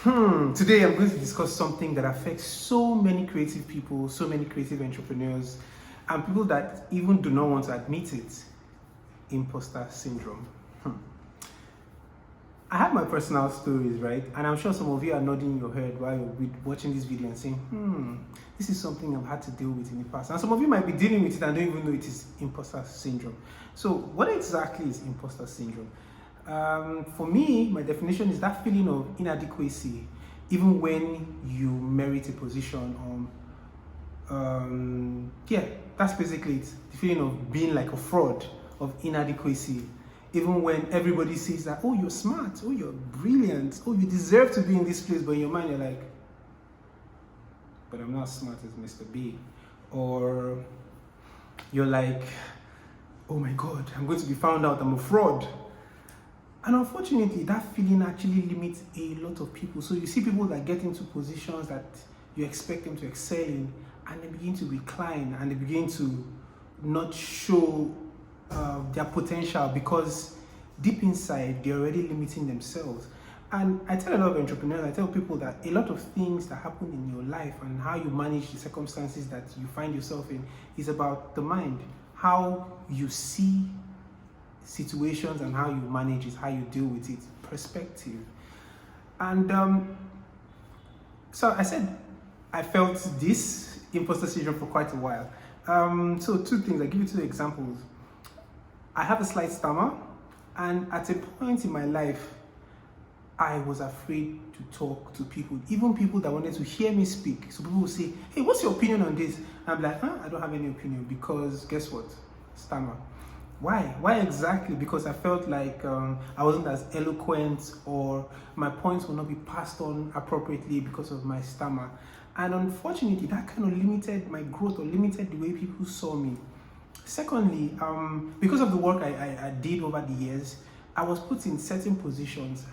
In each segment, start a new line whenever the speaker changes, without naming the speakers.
Today I'm going to discuss something that affects so many creative people, so many creative entrepreneurs, and people that even do not want to admit it. Imposter syndrome. I have my personal stories, right? And I'm sure some of you are nodding your head while you're watching this video and saying, this is something I've had to deal with in the past. And some of you might be dealing with it and don't even know it is imposter syndrome. So what exactly is imposter syndrome? For me, my definition is that feeling of inadequacy, even when you merit a position. That's basically it. The feeling of being like a fraud, of inadequacy, even when everybody says that, oh, you're smart, oh, you're brilliant, oh, you deserve to be in this place, but in your mind you're like, but I'm not smart as Mr. B. Or you're like, oh my God, I'm going to be found out, I'm a fraud. And unfortunately, that feeling actually limits a lot of people. So you see people that get into positions that you expect them to excel in, and they begin to decline, and they begin to not show their potential because deep inside, they're already limiting themselves. And I tell a lot of entrepreneurs, I tell people that a lot of things that happen in your life and how you manage the circumstances that you find yourself in is about the mind. How you see situations and how you manage it, how you deal with it, perspective. And so I said I felt this imposter syndrome for quite a while. So two things, I'll give you two examples. I have a slight stammer, and at a point in my life, I was afraid to talk to people, even people that wanted to hear me speak. So people will say, hey, what's your opinion on this? And I'm like, I don't have any opinion because guess what? Stammer. Why? Why exactly? Because I felt like I wasn't as eloquent, or my points will not be passed on appropriately because of my stammer. And unfortunately, that kind of limited my growth or limited the way people saw me. Secondly, because of the work I did over the years, I was put in certain positions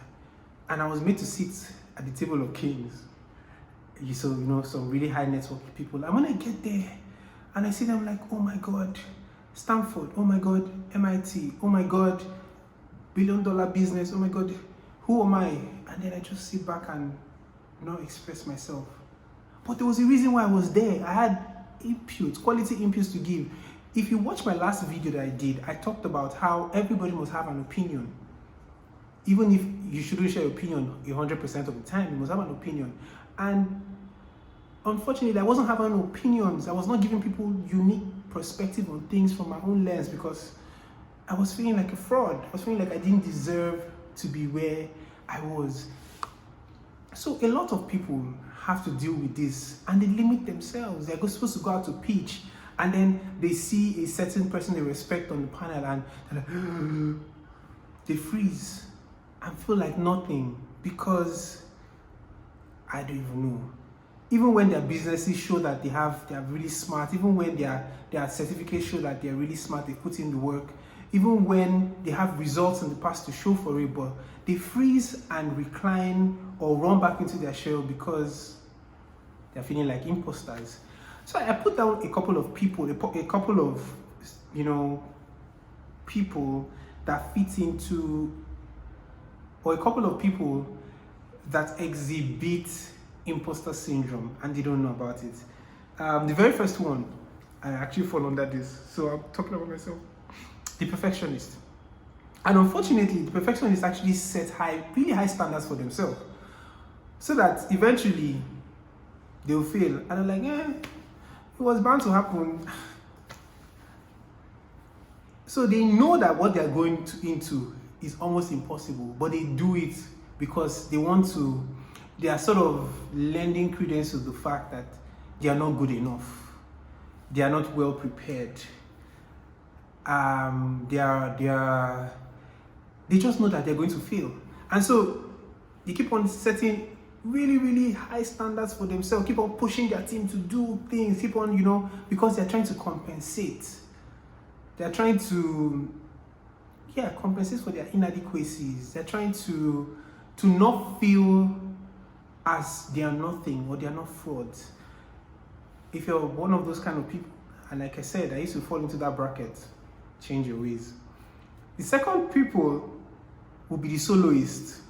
and I was made to sit at the table of kings. So, some really high network people. And when I get there and I see them like, oh my God, Stanford, oh my God, MIT, oh my God, billion-dollar business, oh my God, who am I? And then I just sit back and not express myself. But there was a reason why I was there. I had inputs, quality inputs to give. If you watch my last video that I did, I talked about how everybody must have an opinion. Even if you shouldn't share your opinion 100% of the time, you must have an opinion. And unfortunately, I wasn't having opinions. I was not giving people unique perspective on things from my own lens because I was feeling like a fraud. I was feeling like I didn't deserve to be where I was. So a lot of people have to deal with this, and they limit themselves. They're supposed to go out to pitch, and then they see a certain person they respect on the panel, and they're like, they freeze and feel like nothing because I don't even know. Even when their businesses show that they're really smart, even when their certificates show that they're really smart, they put in the work, even when they have results in the past to show for it, but they freeze and recline or run back into their shell because they're feeling like imposters. So I put down a couple of people, a couple of, people that fit into, or a couple of people that exhibit imposter syndrome and they don't know about it. The very first one, I actually fall under this, so I'm talking about myself. The perfectionist. And unfortunately, the perfectionist actually set really high standards for themselves, so that eventually they'll fail and they're like, it was bound to happen. So they know that what they're going into is almost impossible, but they do it because they are sort of lending credence to the fact that they are not good enough. They are not well prepared. They just know that they're going to fail. And so they keep on setting really, really high standards for themselves, keep on pushing their team to do things, keep on, because they're trying to compensate. They're trying to, compensate for their inadequacies. They're trying to not feel as they are nothing or they are not frauds. If you're one of those kind of people, and like I said, I used to fall into that bracket, change your ways. The second people will be the soloist.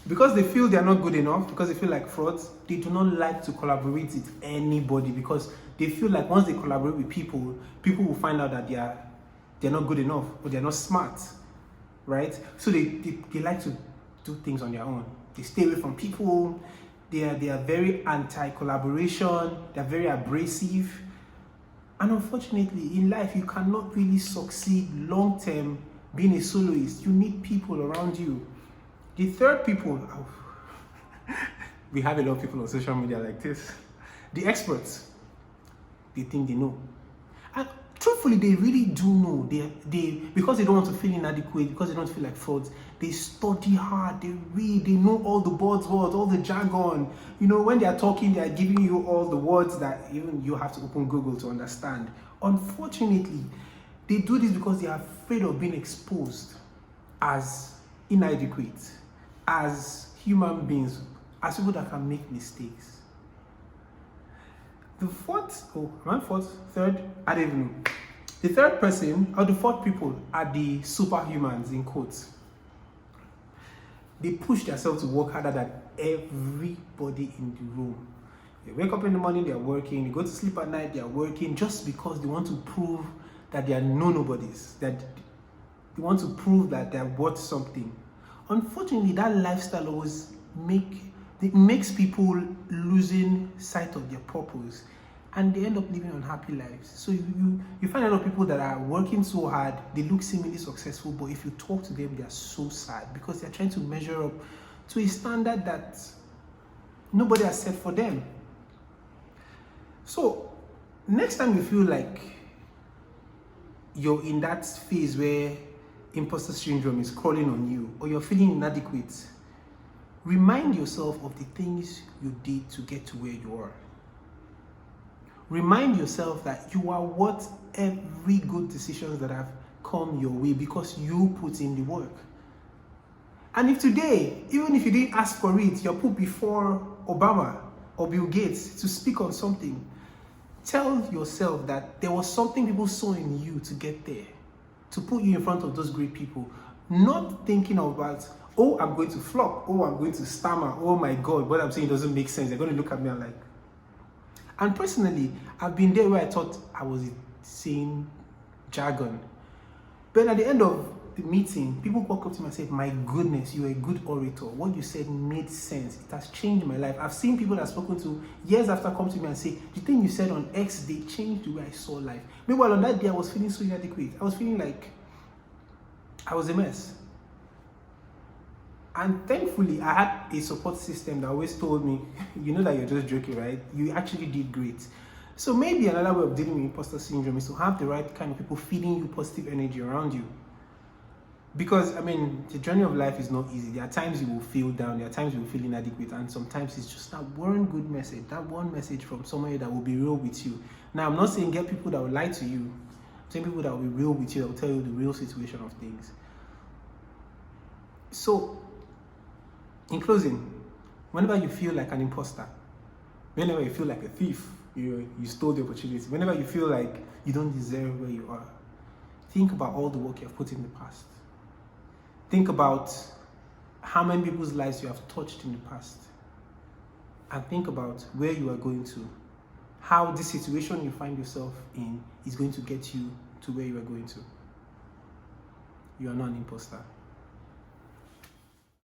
Because they feel they're not good enough, because they feel like frauds, they do not like to collaborate with anybody, because they feel like once they collaborate with people, people will find out that they're not good enough or they're not smart, right? So they like to do things on their own. They stay away from people. They are very anti-collaboration. They're very abrasive. And unfortunately, in life, you cannot really succeed long-term being a soloist. You need people around you. The third people, we have a lot of people on social media like this. The experts, they think they know. And truthfully, they really do know. They because they don't want to feel inadequate, because they don't feel like frauds, they study hard, they read, they know all the buzzwords, all the jargon. You know, when they are talking, they are giving you all the words that even you have to open Google to understand. Unfortunately, they do this because they are afraid of being exposed as inadequate, as human beings, as people that can make mistakes. The third? I don't even know. The third person, or the fourth people, are the superhumans, in quotes. They push themselves to work harder than everybody in the room. They wake up in the morning, they're working. They go to sleep at night, they're working, just because they want to prove that they are nobodies, that they want to prove that they're worth something. Unfortunately, that lifestyle always makes people losing sight of their purpose, and they end up living unhappy lives. So you find a lot of people that are working so hard, they look seemingly successful, but if you talk to them, they are so sad because they're trying to measure up to a standard that nobody has set for them. So next time you feel like you're in that phase where imposter syndrome is crawling on you, or you're feeling inadequate, remind yourself of the things you did to get to where you are. Remind yourself that you are worth every good decisions that have come your way because you put in the work. And if today, even if you didn't ask for it, you're put before Obama or Bill Gates to speak on something, tell yourself that there was something people saw in you to get there, to put you in front of those great people, not thinking about, oh, I'm going to flop, oh, I'm going to stammer, oh my God, what I'm saying doesn't make sense. They're going to look at me and like, and personally, I've been there where I thought I was saying jargon. But at the end of the meeting, people walk up to me and say, my goodness, you're a good orator. What you said made sense. It has changed my life. I've seen people that I've spoken to years after come to me and say, the thing you said on X day changed the way I saw life. Meanwhile, on that day, I was feeling so inadequate. I was feeling like I was a mess. And thankfully, I had a support system that always told me, you know that you're just joking, right? You actually did great. So maybe another way of dealing with imposter syndrome is to have the right kind of people feeding you positive energy around you. Because, I mean, the journey of life is not easy. There are times you will feel down, there are times you will feel inadequate, and sometimes it's just that one good message, that one message from somebody that will be real with you. Now, I'm not saying get people that will lie to you. I'm saying people that will be real with you, that will tell you the real situation of things. So, in closing, whenever you feel like an imposter, whenever you feel like a thief, you stole the opportunity, whenever you feel like you don't deserve where you are, think about all the work you have put in the past. Think about how many people's lives you have touched in the past. And think about where you are going to, how this situation you find yourself in is going to get you to where you are going to. You are not an imposter.